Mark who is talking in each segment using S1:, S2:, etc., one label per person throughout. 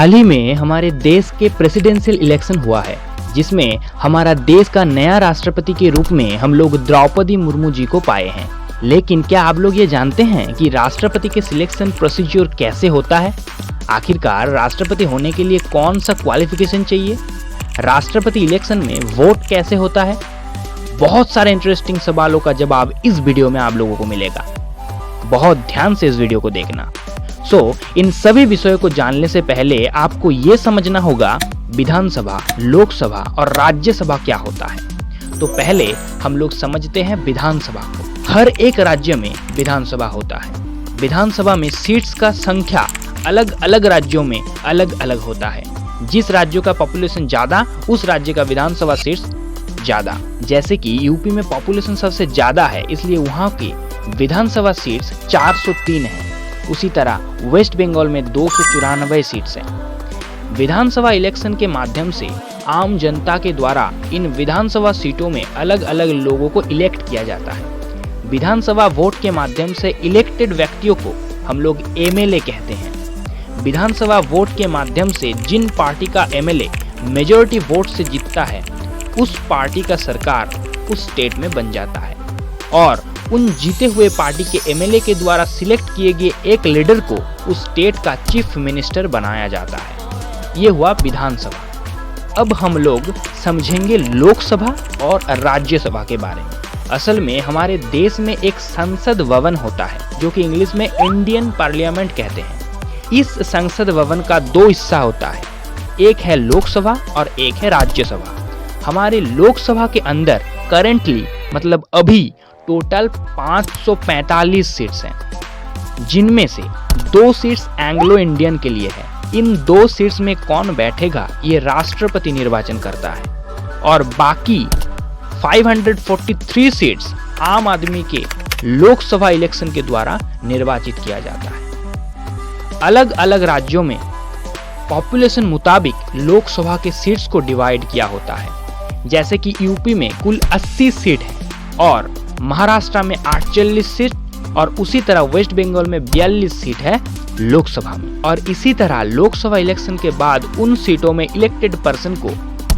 S1: हाल ही में हमारे देश के प्रेसिडेंशियल इलेक्शन हुआ है, जिसमें हमारा देश का नया राष्ट्रपति के रूप में हम लोग द्रौपदी मुर्मू जी को पाए हैं। लेकिन क्या आप लोग ये जानते हैं कि राष्ट्रपति के सिलेक्शन प्रोसीजर कैसे होता है? आखिरकार राष्ट्रपति होने के लिए कौन सा क्वालिफिकेशन चाहिए? राष्ट्रपति इलेक्शन में वोट कैसे होता है? बहुत सारे इंटरेस्टिंग सवालों का जवाब इस वीडियो में आप लोगों को मिलेगा। बहुत ध्यान से इस वीडियो को देखना। इन सभी विषयों को जानने से पहले आपको ये समझना होगा विधानसभा, लोकसभा और राज्यसभा क्या होता है। तो पहले हम लोग समझते हैं विधानसभा को। हर एक राज्य में विधानसभा होता है। विधानसभा में सीट्स का संख्या अलग अलग राज्यों में अलग अलग होता है। जिस राज्यों का पॉपुलेशन ज्यादा, उस राज्य का विधानसभा सीट्स ज्यादा। जैसे कि यूपी में पॉपुलेशन सबसे ज्यादा है, इसलिए वहाँ की विधानसभा सीट्स 403 है। उसी तरह वेस्ट बंगाल में 294 सीट्स हैं। विधानसभा इलेक्शन के माध्यम से आम जनता के द्वारा इन विधानसभा सीटों में अलग अलग लोगों को इलेक्ट किया जाता है। विधानसभा वोट के माध्यम से इलेक्टेड व्यक्तियों को हम लोग एमएलए कहते हैं। विधानसभा वोट के माध्यम से जिन पार्टी का एमएलए मेजॉरिटी वोट से जीतता है, उस पार्टी का सरकार उस स्टेट में बन जाता है और उन जीते हुए पार्टी के एमएलए के द्वारा सिलेक्ट किए गए एक लीडर को उस स्टेट का चीफ मिनिस्टर बनाया जाता है। ये हुआ विधानसभा। अब हम लोग समझेंगे लोकसभा और राज्यसभा के बारे में। असल में हमारे देश में एक संसद भवन होता है, जो कि इंग्लिश में इंडियन पार्लियामेंट कहते हैं। इस संसद भवन का दो हिस्सा होता है, एक है लोकसभा और एक है राज्यसभा। हमारे लोकसभा के अंदर करेंटली मतलब अभी टोटल 545 सीट्स हैं, जिनमें से 2 सीट्स एंग्लो इंडियन के लिए है। इन 2 सीट्स में कौन बैठेगा ये राष्ट्रपति निर्वाचन करता है और बाकी 543 सीट्स आम आदमी के लोकसभा इलेक्शन के द्वारा निर्वाचित किया जाता है। अलग अलग राज्यों में पॉपुलेशन मुताबिक लोकसभा के सीट्स को डिवाइड किया होता है। जैसे कि यूपी में कुल 80 सीट है और महाराष्ट्र में 48 सीट और उसी तरह वेस्ट बंगाल में 42 सीट है लोकसभा में। और इसी तरह लोकसभा इलेक्शन के बाद उन सीटों में इलेक्टेड पर्सन को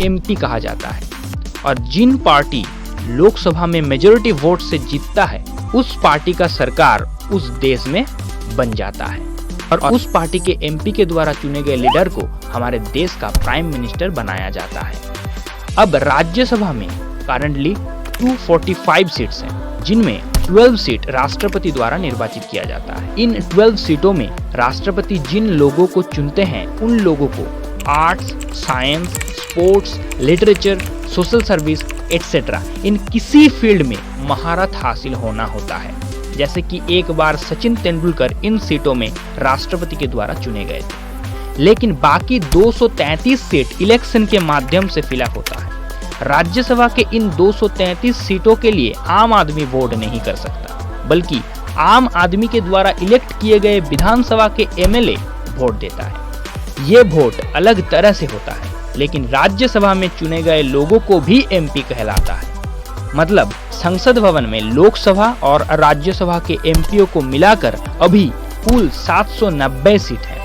S1: एमपी कहा जाता है और जिन पार्टी लोकसभा में मेजॉरिटी वोट से जीतता है, उस पार्टी का सरकार उस देश में बन जाता है और उस पार्टी के एमपी के द्वारा चुने गए लीडर को हमारे देश का प्राइम मिनिस्टर बनाया जाता है। अब राज्यसभा में करंटली 245 सीट्स हैं, जिनमें 12 सीट राष्ट्रपति द्वारा निर्वाचित किया जाता है। इन 12 सीटों में राष्ट्रपति जिन लोगों को चुनते हैं, उन लोगों को arts, science, sports, literature, social service et cetera इन किसी फील्ड में महारत हासिल होना होता है। जैसे कि एक बार सचिन तेंदुलकर इन सीटों में राष्ट्रपति के द्वारा चुने गए थे। लेकिन बाकी 233 सीट इलेक्शन के माध्यम से फिलअप होता है। राज्यसभा के इन 233 सीटों के लिए आम आदमी वोट नहीं कर सकता, बल्कि आम आदमी के द्वारा इलेक्ट किए गए विधानसभा के एमएलए वोट देता है। ये वोट अलग तरह से होता है, लेकिन राज्यसभा में चुने गए लोगों को भी एमपी कहलाता है। मतलब संसद भवन में लोकसभा और राज्यसभा के एमपीओ को मिलाकर अभी कुल 790 सीट है।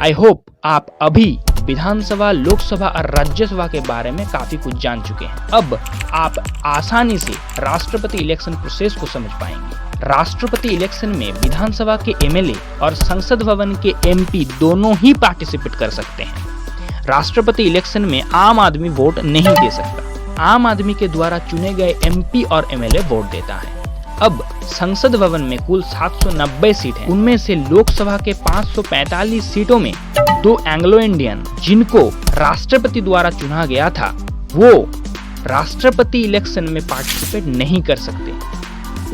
S1: आई होप आप अभी विधानसभा, लोकसभा और राज्यसभा के बारे में काफी कुछ जान चुके हैं। अब आप आसानी से राष्ट्रपति इलेक्शन प्रोसेस को समझ पाएंगे। राष्ट्रपति इलेक्शन में विधानसभा के एमएलए और संसद भवन के एमपी दोनों ही पार्टिसिपेट कर सकते हैं। राष्ट्रपति इलेक्शन में आम आदमी वोट नहीं दे सकता। आम आदमी के द्वारा चुने गए एमपी और एमएलए वोट देता है। अब संसद भवन में कुल 790 सीट है। उनमें से लोकसभा के 545 सीटों में 2 एंग्लो इंडियन, जिनको राष्ट्रपति द्वारा चुना गया था, वो राष्ट्रपति इलेक्शन में पार्टिसिपेट नहीं कर सकते।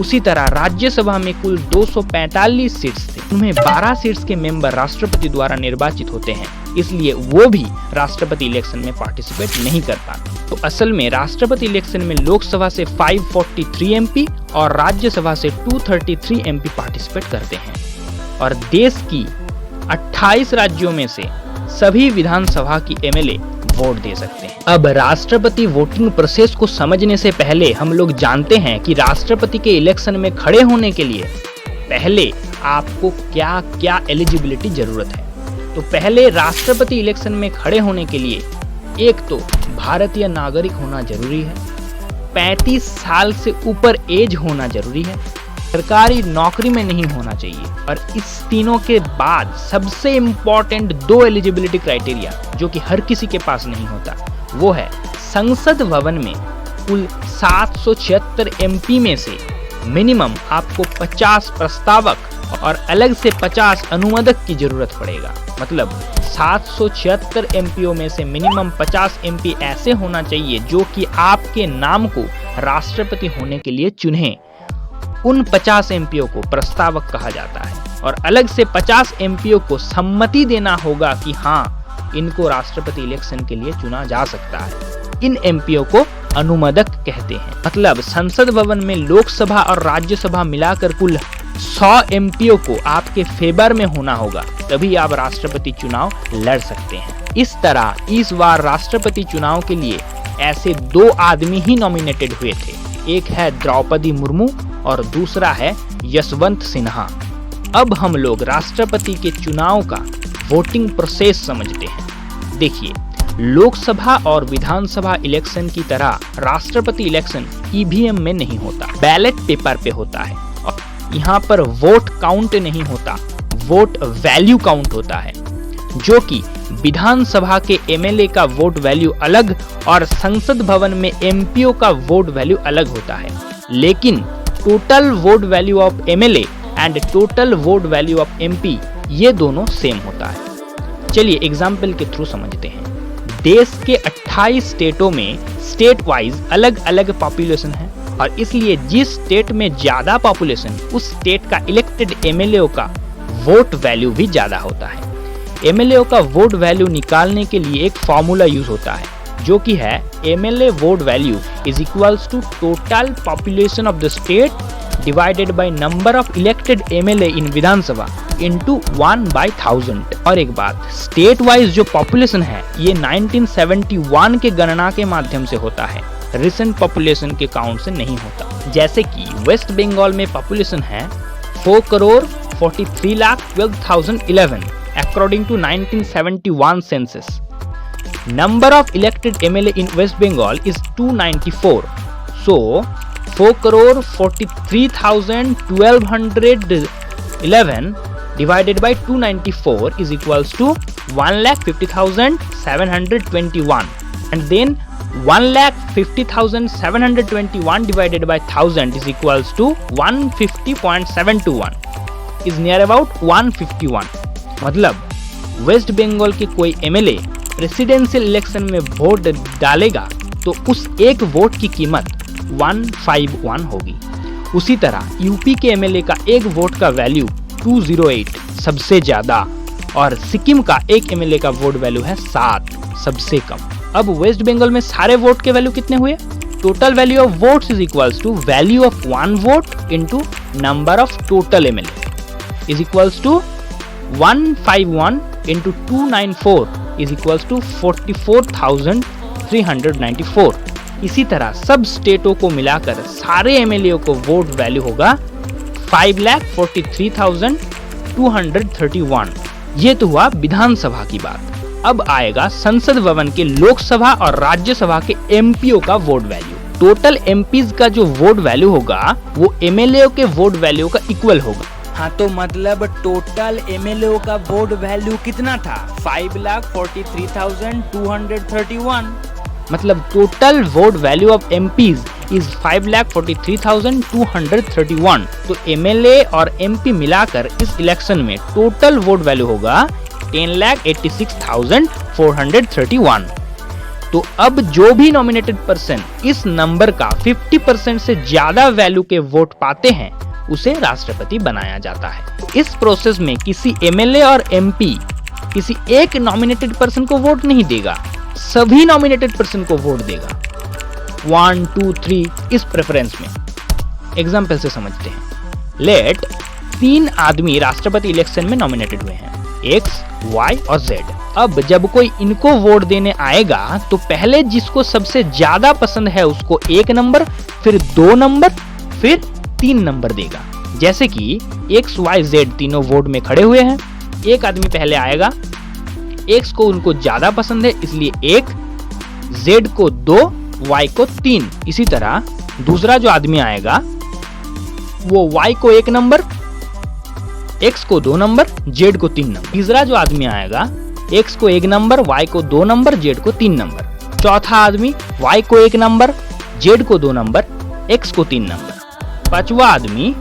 S1: उसी तरह राज्यसभा में कुल 245 सीट्स थे, उनमें 12 सीट्स के मेंबर राष्ट्रपति द्वारा निर्वाचित होते हैं, इसलिए वो भी राष्ट्रपति इलेक्शन में पार्टिसिपेट नहीं कर पाते। तो असल में राष्ट्रपति इलेक्शन में लोकसभा से 543 एमपी और राज्यसभा से 233 एमपी पार्टिसिपेट करते हैं और देश की 28 राज्यों में से सभी विधानसभा की एमएलए वोट दे सकते हैं। अब राष्ट्रपति वोटिंग प्रोसेस को समझने से पहले हम लोग जानते हैं कि राष्ट्रपति के इलेक्शन में खड़े होने के लिए पहले आपको क्या क्या एलिजिबिलिटी जरूरत है। तो पहले राष्ट्रपति इलेक्शन में खड़े होने के लिए एक तो भारतीय नागरिक होना जरूरी है, 35 साल से ऊपर एज होना जरूरी है, सरकारी नौकरी में नहीं होना चाहिए, और इस तीनों के बाद सबसे इम्पोर्टेंट 2 एलिजिबिलिटी क्राइटेरिया जो कि हर किसी के पास नहीं होता, वो है संसद भवन में कुल 776 एमपी में से मिनिमम आपको 50 प्रस्तावक और अलग से 50 अनुमोदक की जरूरत पड़ेगा। मतलब 776 एमपीओ में से मिनिमम 50 एमपी ऐसे होना चाहिए जो कि आपके नाम को राष्ट्रपति होने के लिए चुने। उन 50 एमपीओ को प्रस्तावक कहा जाता है और अलग से 50 एमपीओ को सम्मति देना होगा कि हाँ, इनको राष्ट्रपति इलेक्शन के लिए चुना जा सकता है। इन एमपीओ को अनुमोदक कहते हैं। मतलब संसद भवन में लोकसभा और राज्यसभा मिलाकर कुल 100 एमपीओ को आपके फेवर में होना होगा, तभी आप राष्ट्रपति चुनाव लड़ सकते हैं। इस तरह इस बार राष्ट्रपति चुनाव के लिए ऐसे 2 आदमी ही नॉमिनेटेड हुए थे। एक है द्रौपदी मुर्मू और दूसरा है यशवंत सिन्हा। अब हम लोग राष्ट्रपति के चुनाव का वोटिंग प्रोसेस समझते हैं। देखिए, लोकसभा और विधानसभा इलेक्शन की तरह राष्ट्रपति इलेक्शन ईवीएम में नहीं होता, बैलेट पेपर पे होता है। और यहाँ पर वोट काउंट नहीं होता, वोट वैल्यू काउंट होता है, जो कि विधानसभा के एमएलए का वोट वैल्यू अलग और संसद भवन में एमपीओ का वोट वैल्यू अलग होता है। लेकिन total vote value of MLA and total vote value of MP ये दोनों सेम होता है। चलिए एग्जाम्पल के थ्रू समझते हैं। देश के 28 स्टेटों में स्टेट वाइज अलग अलग पॉपुलेशन है और इसलिए जिस स्टेट में ज्यादा पॉपुलेशन उस स्टेट का इलेक्टेड एमएलए का वोट वैल्यू भी ज्यादा होता है। एमएलए का वोट वैल्यू निकालने के लिए एक फॉर्मूला यूज होता है जो कि है MLA vote value is equals to total population of the state divided by number of elected MLA in Vidhansabha into 1/1000। और एक बात, स्टेट वाइज जो पॉपुलेशन है ये 1971 के गणना के माध्यम से होता है, रिसेंट पॉपुलेशन के काउंट से नहीं होता। जैसे कि वेस्ट बंगाल में पॉपुलेशन है 4,43,12,011 according to 1971 census. Number of elected MLA in West Bengal is 294. So 4,43,1211 divided by 294 is equals to 1,50,721, and then 1,50,721 divided by 1000 is equals to 150.721 is near about 151। मतलब waste Bengal के कोई एमएलए प्रेसिडेंशियल इलेक्शन में vote डालेगा तो उस एक vote की कीमत 151 होगी। उसी तरह यूपी के एमएलए का एक वोट का वैल्यू 208 सबसे ज्यादा और सिक्किम का एक एमएलए का वोट वैल्यू है 7 सबसे कम। अब वेस्ट बंगाल में सारे वोट के वैल्यू कितने हुए? Total value of votes is equals to value of 1 vote into number of total MLA is equals to 151 into 294 is equals to 44,394। इसी तरह सब स्टेटों को मिलाकर सारे एमएलए को वोट वैल्यू होगा 5,43,231। ये तो हुआ विधानसभा की बात। अब आएगा संसद भवन के लोकसभा और राज्यसभा के एमपीओ का वोट वैल्यू। टोटल एमपीज का जो वोट वैल्यू होगा वो एमएलए के वोट वैल्यू का इक्वल होगा। हाँ, तो मतलब टोटल एमएलए का वोट वैल्यू कितना था? 5,43,231। मतलब total vote value of MPs is 5,43,231। तो एमएलए और एमपी मिलाकर इस इलेक्शन में टोटल वोट वैल्यू होगा 10,86,431। तो अब जो भी नॉमिनेटेड पर्सन इस नंबर का 50% से ज्यादा वैल्यू के वोट पाते हैं उसे राष्ट्रपति बनाया जाता है। इस प्रोसेस में किसी एमएलए और एमपी किसी एक नॉमिनेटेड पर्सन को वोट नहीं देगा, सभी नॉमिनेटेड पर्सन को वोट देगा 1, 2, 3 इस प्रेफरेंस में। एग्जाम्पल से समझते हैं। लेट 3 आदमी राष्ट्रपति इलेक्शन में नॉमिनेटेड हुए हैं, X, Y और Z। अब जब कोई इनको वोट देने आएगा तो पहले जिसको सबसे ज्यादा पसंद है उसको 1 नंबर, फिर 2 नंबर, फिर 3 नंबर देगा। जैसे कि X, Y, Z तीनों वोट में खड़े हुए हैं। एक आदमी पहले आएगा, X को उनको ज्यादा पसंद है इसलिए 1, Z को 2, Y को 3। इसी तरह दूसरा जो आदमी आएगा वो Y को 1 नंबर, X को 2 नंबर, Z को 3 नंबर। तीसरा जो आदमी आएगा X को 1 नंबर, Y को 2 नंबर, Z को 3 नंबर। चौथा आदमी Y को 1 नंबर, Z को 2 नंबर, X को 3 नंबर। पांचवा आदमी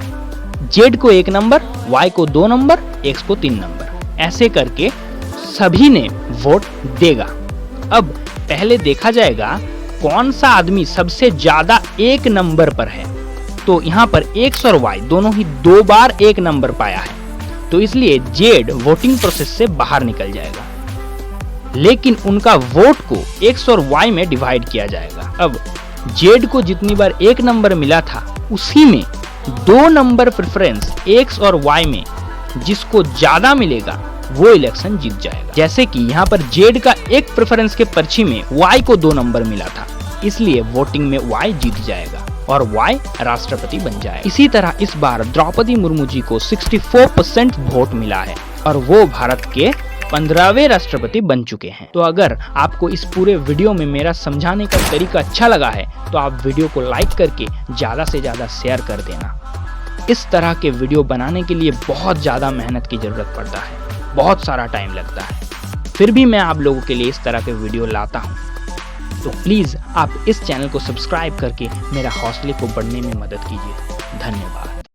S1: Z को 1 नंबर, Y को 2 नंबर, X को 3 नंबर। ऐसे करके सभी ने वोट देगा। अब पहले देखा जाएगा कौन सा आदमी सबसे ज्यादा 1 नंबर पर है। तो यहाँ पर X और Y दोनों ही 2 बार 1 नंबर पाया है, तो इसलिए Z वोटिंग प्रोसेस से बाहर निकल जाएगा, लेकिन उनका वोट को X और Y में डिवाइड किया जाएगा। अब Z को जितनी बार 1 नंबर मिला था उसी में 2 नंबर प्रेफरेंस X और Y में जिसको ज्यादा मिलेगा वो इलेक्शन जीत जाएगा। जैसे कि यहाँ पर Z का एक प्रेफरेंस के पर्ची में Y को 2 नंबर मिला था, इसलिए वोटिंग में Y जीत जाएगा और Y राष्ट्रपति बन जाएगा। इसी तरह इस बार द्रौपदी मुर्मू जी को 64% वोट मिला है और वो भारत के 15वें राष्ट्रपति बन चुके हैं। तो अगर आपको इस पूरे वीडियो में मेरा समझाने का तरीका अच्छा लगा है तो आप वीडियो को लाइक करके ज्यादा से ज्यादा शेयर कर देना। इस तरह के वीडियो बनाने के लिए बहुत ज्यादा मेहनत की जरूरत पड़ता है, बहुत सारा टाइम लगता है, फिर भी मैं आप लोगों के लिए इस तरह के वीडियो लाता हूँ। तो प्लीज आप इस चैनल को सब्सक्राइब करके मेरा हौसले को बढ़ने में मदद कीजिए। धन्यवाद।